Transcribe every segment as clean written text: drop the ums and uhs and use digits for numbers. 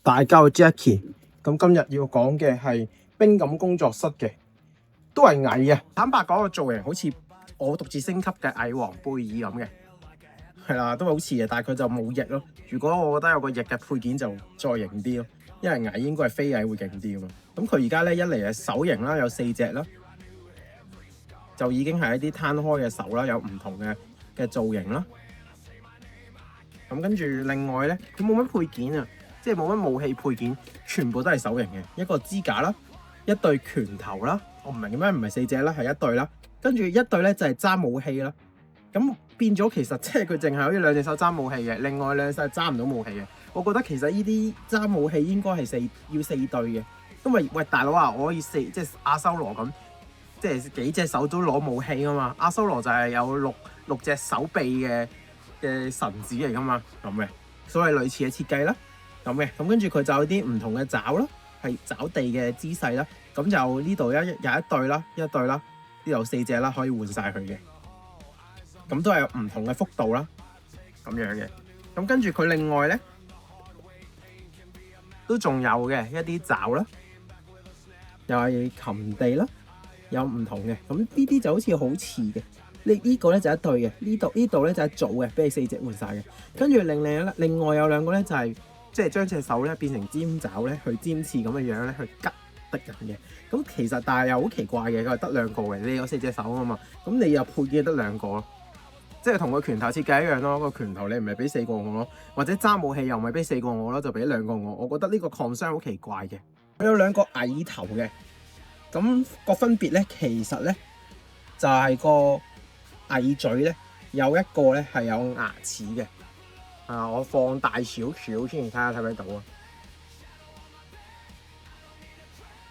大家好 Jackie， 咁今日要講嘅係冰感工作室嘅，都係矮嘅。坦白講個造型好似我獨自升級嘅蟻王貝爾咁嘅，係啦，都好似嘅，但係佢就冇翼咯。如果我覺得有個翼嘅配件就再型啲咯，因為矮應該係飛蟻會勁啲啊嘛。咁佢而家咧一嚟係手型啦，有4隻啦，就已經係一啲攤開嘅手啦，有唔同嘅造型啦。咁跟住另外咧，佢冇乜配件啊。即係冇乜武器配件，全部都係手型嘅。一個支架啦，一對拳頭啦，我唔明點解唔係4隻啦，係一對啦。跟住一對咧就係揸武器啦。咁變咗其實即係佢淨係可以2隻手揸武器嘅，另外2隻手揸唔到武器嘅。我覺得其實呢啲揸武器應該係要4對嘅，因為喂大佬啊，我可以即係阿修羅咁，即係幾隻手都攞武器啊嘛。阿修羅就係有六隻手臂嘅神子嚟噶嘛，咁嘅，所謂類似嘅設計啦。咁嘅，咁跟住佢就有啲唔同嘅爪啦，係爪地嘅姿勢啦。咁就呢度有一對啦，呢度4隻啦，可以換晒佢嘅。咁都係有唔同嘅幅度啦，咁樣嘅。咁跟住佢另外咧，都仲有嘅一啲爪啦，又係擒地啦，有唔同嘅。咁呢啲就好似好似嘅，呢個咧就一對嘅，呢度咧就一組嘅，俾你4隻換晒嘅。跟住另外有2個咧就係。即係將隻手咧變成尖爪咧，去尖刺咁嘅樣咧，去吉敵人嘅。咁其實但係又好奇怪嘅，佢係得2個嘅。你有4隻手啊嘛，咁你又配件得2個咯，即係同個拳頭設計一樣咯。個拳頭你唔係俾4個我咯，或者揸武器又唔係俾4個我咯，就俾2個我。我覺得呢個 concern 好奇怪嘅。佢有2個蟻頭嘅，咁個分別咧，其實咧就係個蟻嘴咧有一個咧係有牙齒嘅。我放大少少先，睇下睇唔睇到啊？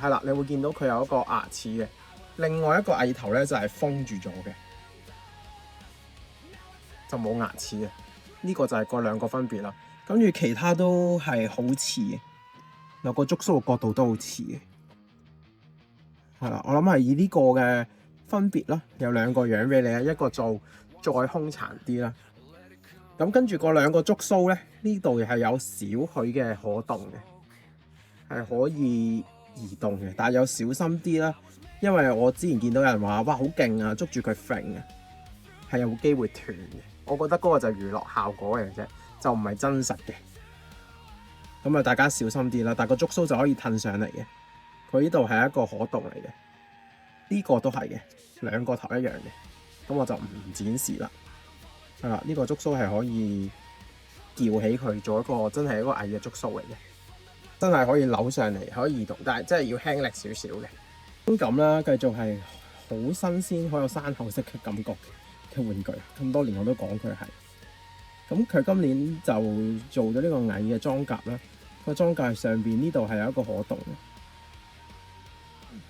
係啦，你會見到佢有一個牙齒嘅。另外一個蟻頭咧就係封住咗嘅，就冇牙齒嘅。呢個就係嗰2個分別啦。跟住其他都係好似嘅，有個觸鬚嘅角度都好似嘅。係啦，我諗係以呢個嘅分別啦，有2個樣俾你啊，一個做再兇殘啲啦。咁跟住嗰2個觸鬚咧，呢度係有少許嘅可動嘅，係可以移動嘅，但係有小心啲啦。因為我之前見到有人話，哇好勁啊，捉住佢揈啊，係有機會斷嘅。我覺得嗰個就係娛樂效果嚟嘅啫，就唔係真實嘅。咁啊，大家小心啲啦。但係個觸鬚就可以褪上嚟嘅，佢呢度係一個可動嚟嘅，呢個都係嘅，2個頭一樣嘅。咁我就唔展示啦。係啦，呢個觸鬚係可以撬起佢，做一個真係一個蟻嘅觸鬚嚟嘅，真係可以扭上嚟，可以移動，但係真係要輕力少少嘅。觀感啦，繼續係好新鮮，好有山口式嘅感覺嘅玩具。咁多年我都講佢係。咁佢今年就做咗呢個蟻嘅裝甲啦，個裝甲上邊呢度係有一個可動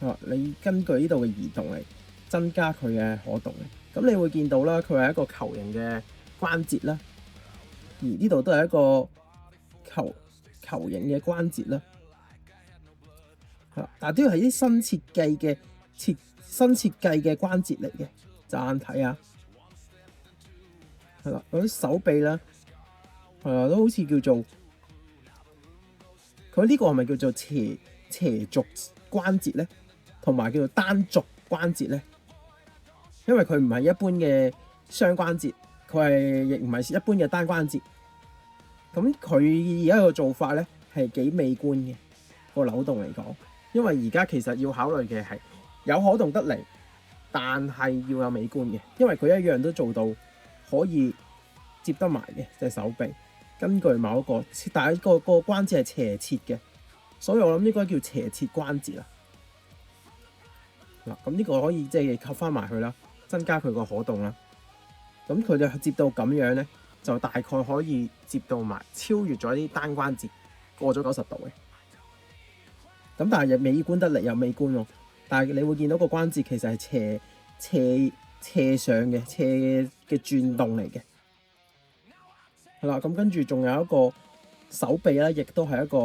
嘅。你根據呢度嘅移動嚟增加佢嘅可動嘅。咁你會見到啦，佢係一個球形嘅關節啦，而呢度都係一個球形嘅關節啦。但係都係啲新設計嘅關節嚟嘅，驟眼睇下。係啦，嗰啲手臂啦，都好似叫做佢呢個係咪叫做斜軸關節咧？同埋叫做單軸關節咧？因為佢唔係一般嘅雙關節，佢亦唔係一般嘅單關節。咁佢而家個做法咧係幾美觀嘅，個扭動嚟講。因為而家其實要考慮嘅係有可動得嚟，但係要有美觀嘅。因為佢一樣都做到可以接得埋嘅隻手臂。根據某一個，但係個關節係斜切嘅，所以我諗呢個叫斜切關節啦。嗱，咁呢個可以即係扣翻埋去啦。增加佢個可動啦，咁佢哋接到咁樣咧，就大概可以接到埋超越咗啲單關節，過咗90度嘅。咁但係又美觀得嚟又美觀喎，但係你會見到個關節其實係斜上嘅，斜嘅轉動嚟嘅。係啦，咁跟住仲有一個手臂啦，亦都係一個，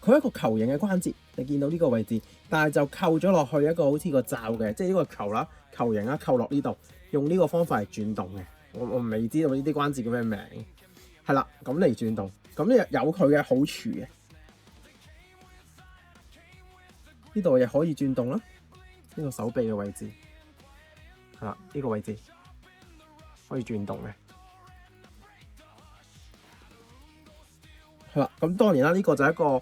佢係一個球形嘅關節，你見到呢個位置，但係就扣咗落去一個好似個罩嘅，即係呢個球啦。球形啦，扣落呢度，用呢個方法嚟轉動嘅。我未知道呢啲關節叫咩名，係啦，咁嚟轉動。咁有佢嘅好處嘅。呢度亦可以轉動啦，呢個手臂嘅位置係啦，呢個位置可以轉動嘅。係啦，咁當然啦，呢個就係一個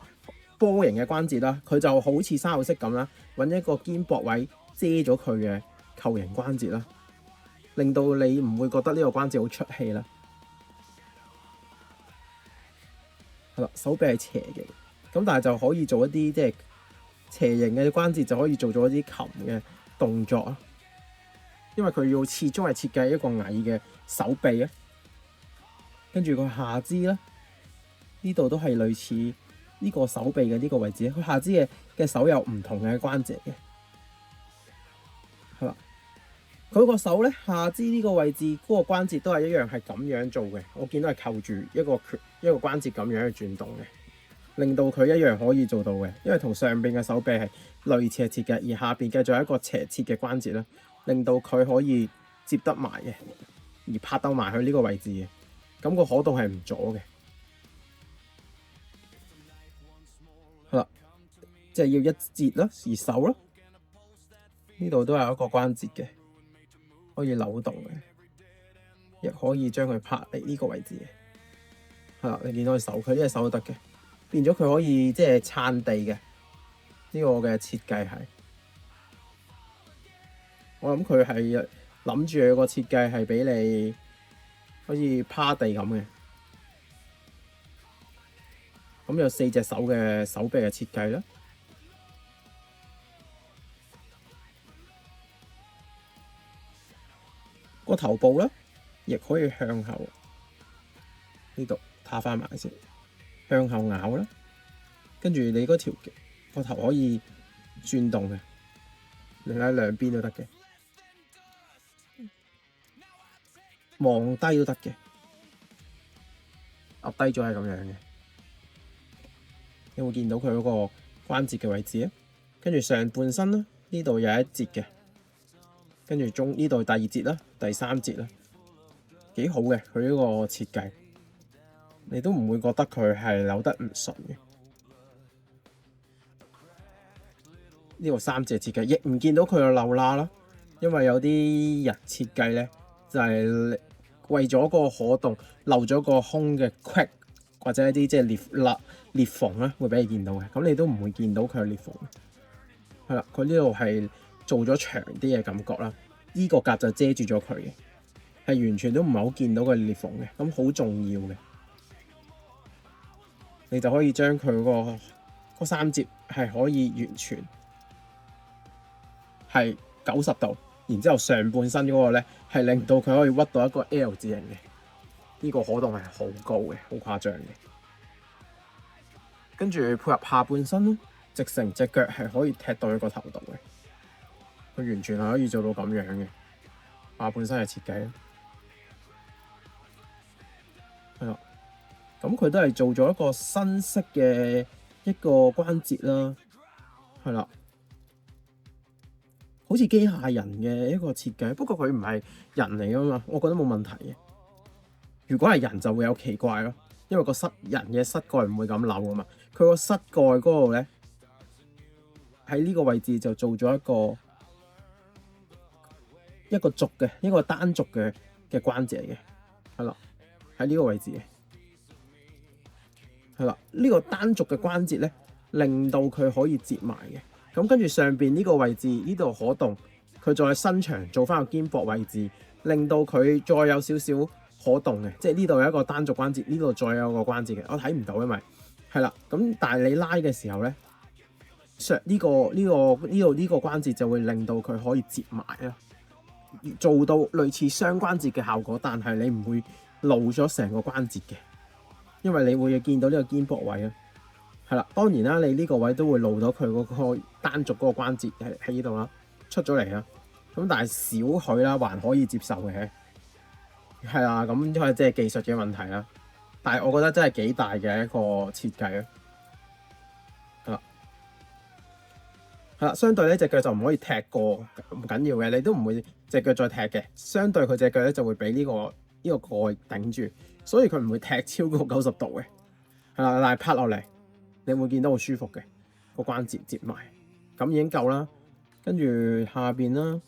波形嘅關節啦，佢就好似生蠔式咁啦，揾一個肩膊位遮咗佢嘅球形關節啦，令到你唔會覺得呢個關節好出氣啦。係啦，手臂係斜嘅，咁但係就可以做一啲即係斜形嘅關節，就可以做咗一啲擒嘅動作啊。因為佢要始終係設計一個矮嘅手臂啊，跟住個下肢咧，呢度都係類似呢個手臂嘅呢個位置。佢下肢嘅手有唔同嘅關節嘅，係啦。佢個手咧，下肢呢個位置嗰個關節都係一樣係咁樣做嘅。我見到係扣住一個關節咁樣去轉動嘅，令到佢一樣可以做到嘅。因為同上邊嘅手臂係類似嘅設計，而下邊繼續有一個斜切嘅關節啦，令到佢可以接得埋嘅，而拍到埋去呢個位置嘅。咁個可動係唔阻嘅。係啦，即係要一節啦，而手啦，呢度都有一個關節嘅，可以扭動嘅，亦可以將佢拍嚟呢個位置嘅。係啦，你見到佢手，佢呢隻手都得嘅，變咗佢可以即係撐地嘅。呢個嘅設計係，我諗佢係諗住佢個設計係俾你好似趴地咁嘅。咁有4隻手嘅手臂嘅設計啦。個頭部咧，亦可以向後呢度塌翻埋先，向後咬啦。跟住你嗰條個頭可以轉動嘅，你喺兩邊都得嘅，望低都得嘅，壓低咗係咁樣嘅。你會見到佢嗰個關節嘅位置啊，跟住上半身啦，呢度有一節嘅，跟住呢度第二節啦，第3節啦，幾好嘅佢呢個設計，你都唔會覺得佢係扭得唔順嘅。呢個3隻設計亦唔見到佢有漏罅啦，因為有啲人設計咧就係為咗個可動漏咗個空嘅 crack 或者一啲即係裂縫咧，會俾你見到嘅。咁你都唔會見到佢有裂縫。係啦，佢呢度係做咗長啲嘅感覺啦。呢個格就遮住咗佢嘅，係完全都唔係好見到個裂縫嘅。咁好重要嘅，你就可以將佢嗰3節係可以完全係90度，然之後上半身嗰個咧係令到佢可以屈到一個 L 字形嘅。呢個可動係好高嘅，好誇張嘅。跟住配合下半身咯，直成隻腳係可以踢到佢個頭度嘅，佢完全係可以做到咁樣嘅下半身嘅設計。係啦，咁佢都係做咗一個新式嘅一個關節啦。係啦，好似機械人嘅一個設計，不過佢唔係人嚟噶嘛，我覺得冇問題嘅。如果係人就會有奇怪咯，因為人嘅膝蓋唔會咁扭噶嘛。佢個膝蓋嗰度咧，喺呢個位置就做咗一個軸嘅一個單軸嘅關節嚟嘅，係啦，喺呢個位置嘅，係啦，呢個單軸嘅關節咧，令到佢可以接埋嘅。咁跟住上邊呢個位置呢度可動，佢再伸長做翻個肩膊位置，令到佢再有少少可動嘅，即係呢度有一個單軸關節，呢度再有個關節嘅，我睇唔到，因為係啦。咁但係你拉嘅時候咧，呢個關節就會令到佢可以接埋啦，做到類似雙關節嘅效果，但係你唔會露咗成個關節嘅，因為你會見到呢個肩膊位啊。係啦，當然啦，你呢個位都會露到佢嗰個單軸嗰個關節喺呢度啦，出咗嚟啦。咁但係少許啦，還可以接受嘅。係啊，咁因為即係技術嘅問題啦。但係我覺得真係幾大嘅一個設計啊。係啦，相對呢隻腳就唔可以踢過，唔緊要嘅，你都唔會隻腳再踢嘅。相對佢隻腳咧就會俾呢個蓋頂住，所以佢唔會踢超過90度嘅。係啦，但係拍落嚟你會見到好舒服嘅個關節接埋，咁已經夠啦。跟住下邊啦，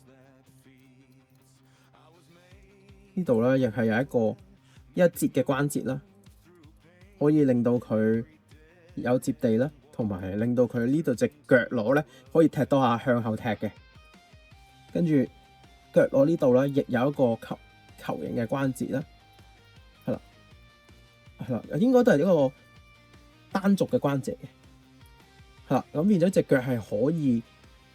呢度咧亦係有一個一節嘅關節啦，可以令到佢有接地啦，同埋令到佢呢度隻腳踝咧可以踢多下向後踢嘅。跟住腳踝呢度咧亦有一個球形嘅關節啦，係啦，應該都係一個單軸嘅關節嘅，係啦。咁變咗隻腳係可以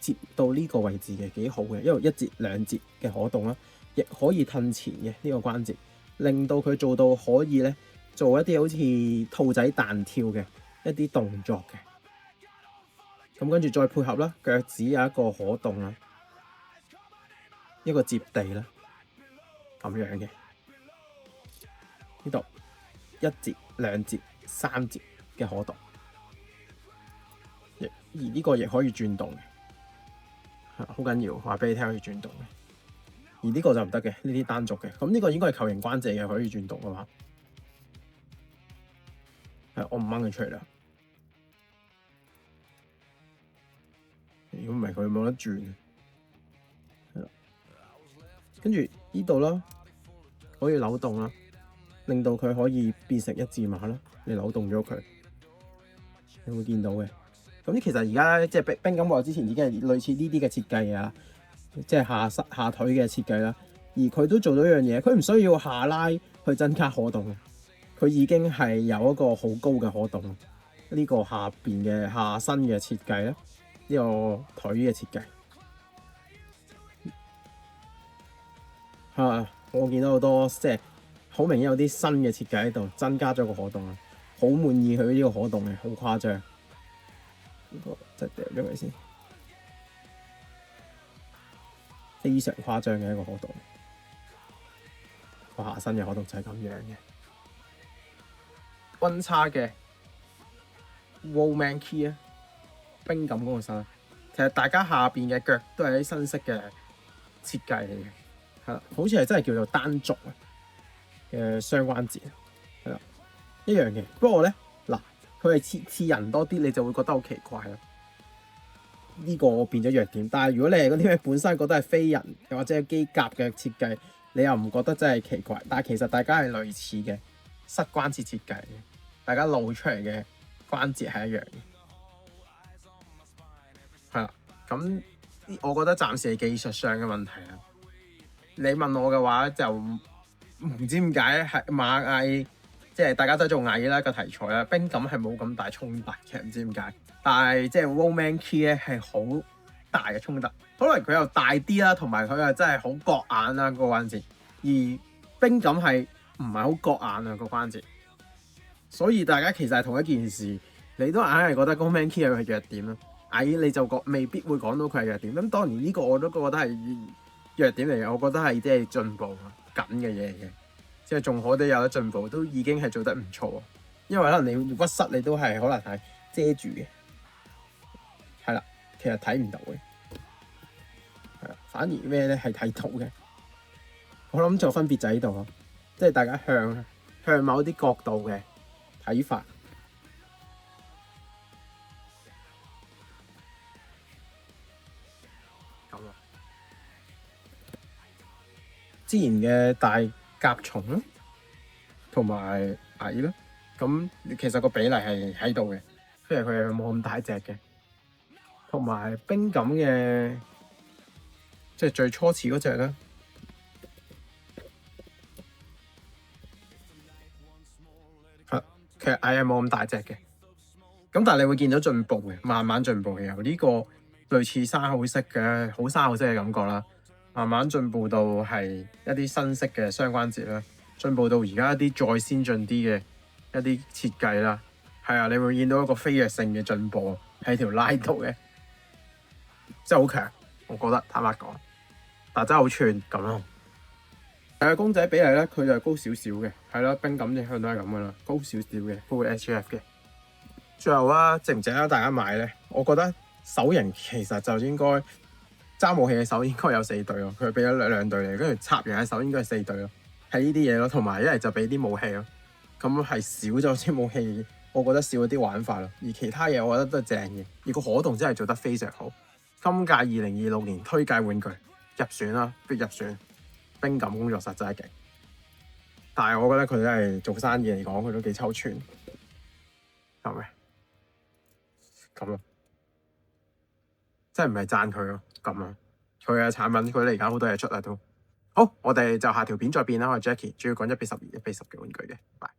接到呢個位置嘅，幾好嘅，因為一節兩節嘅可動啦，亦可以褪前嘅呢個關節，令到佢做到可以咧做一啲好似兔仔彈跳嘅一啲動作嘅。咁跟住再配合啦，腳趾有一個可動啦，一個接地啦，咁樣嘅呢度一節兩節三節嘅可動，而呢個亦可以轉動嘅，好緊要話俾你聽可以轉動嘅。而呢個就唔得嘅，呢啲單軸嘅。咁呢個應該係球形關節嘅，可以轉動嘅話，係我唔掹佢出嚟啦。如果唔係佢冇得轉，係啦。跟住呢度啦，可以扭動啦，令到佢可以變成一字馬啦。你扭動咗佢，你會見到嘅。咁其實而家即係冰感我之前已經係類似呢啲嘅設計啊，即係下腿嘅設計啦。而佢都做到一樣嘢，佢唔需要下拉去增加可動嘅，佢已經係有一個好高嘅可動。呢個下邊嘅下身嘅設計咧，呢個腿嘅設計。我見到好多即係好明顯有啲新嘅設計喺度，增加咗個可動啊！好滿意佢呢個可動嘅，好誇張。呢個就掉咗佢先，非常誇張嘅一個可動。個下身嘅可動就係咁樣嘅。溫差嘅 Rollman Key 啊，冰感嗰個身，其實大家下邊嘅腳都係啲新式嘅設計嚟嘅。係啦，好似係真係叫做單軸嘅雙關節，係啦，一樣嘅。不過咧，嗱，佢係似人多啲，你就會覺得好奇怪啦。呢個變咗弱點，但係如果你係嗰啲咩本身覺得係非人又或者係機甲嘅設計，你又唔覺得真係奇怪。但係其實大家係類似嘅膝關節設計嘅，大家露出嚟嘅關節係一樣嘅，係啦。咁我覺得暫時係技術上嘅問題啦。你問我嘅話就唔知點解係螞蟻，即係大家都做蟻啦個題材啦，冰感係冇咁大衝突嘅，唔知點解。但係即係 Rollman Key 咧係好大嘅衝突，可能佢又大啲啦，同埋佢又真係好割眼啦個關節，而冰感係唔係好割眼啊個關節，所以大家其實係同一件事，你都硬係覺得 Rollman Key 係佢弱點啦，蟻你就未必會講到佢係弱點。咁當然呢個我都覺得係弱點嚟嘅，我覺得係即係進步緊嘅嘢嚟嘅，即係仲可以有得進步，都已經係做得唔錯。因為可能你屈膝你都係可能係遮住嘅，係啦，其實睇唔到嘅，係啦，反而咩咧係睇到嘅。我諗就分別就喺度咯，即係大家向某啲角度嘅睇法。咁啊，之前嘅大甲蟲啦，同埋蟻啦，咁其實個比例係喺度嘅，雖然佢係冇咁大隻嘅，同埋冰感嘅，即係最初始嗰隻啦。其實蟻係冇咁大隻嘅，咁但係你會見到進步嘅，慢慢進步嘅，由呢個類似生蠔式嘅好生蠔式嘅感覺啦，慢慢進步到係一啲新式嘅雙關節啦，進步到而家一啲再先進啲嘅一啲設計啦，係啊，你會見到一個飛躍性嘅進步喺條拉度嘅，真係好強，我覺得坦白講，但真係好串咁咯。公仔比例咧，佢就係高少少嘅，係啦，冰感影響都係咁噶啦，高少少嘅，高過 HF 嘅。最後啊，值唔值得大家買咧？我覺得手型其實就應該揸武器嘅手應該有4對咯，佢俾咗兩對嚟，跟住插完嘅手應該係4對咯，係呢啲嘢咯，同埋一係就俾啲武器咯，咁係少咗啲武器，我覺得少咗啲玩法咯。而其他嘢我覺得都係正嘅。而個可動真係做得非常好。今屆2026年推介玩具入選啦，必入選。冰感工作室真係勁，但係我覺得佢都係做生意嚟講，佢都幾抽寸，係咪？咁咯，真係唔係讚佢咯，咁樣佢嘅產品，佢哋而家好多嘢出啊都。好，我哋就下條片再變啦。我係 Jackie，主要講1:12、1:10嘅玩具嘅，拜。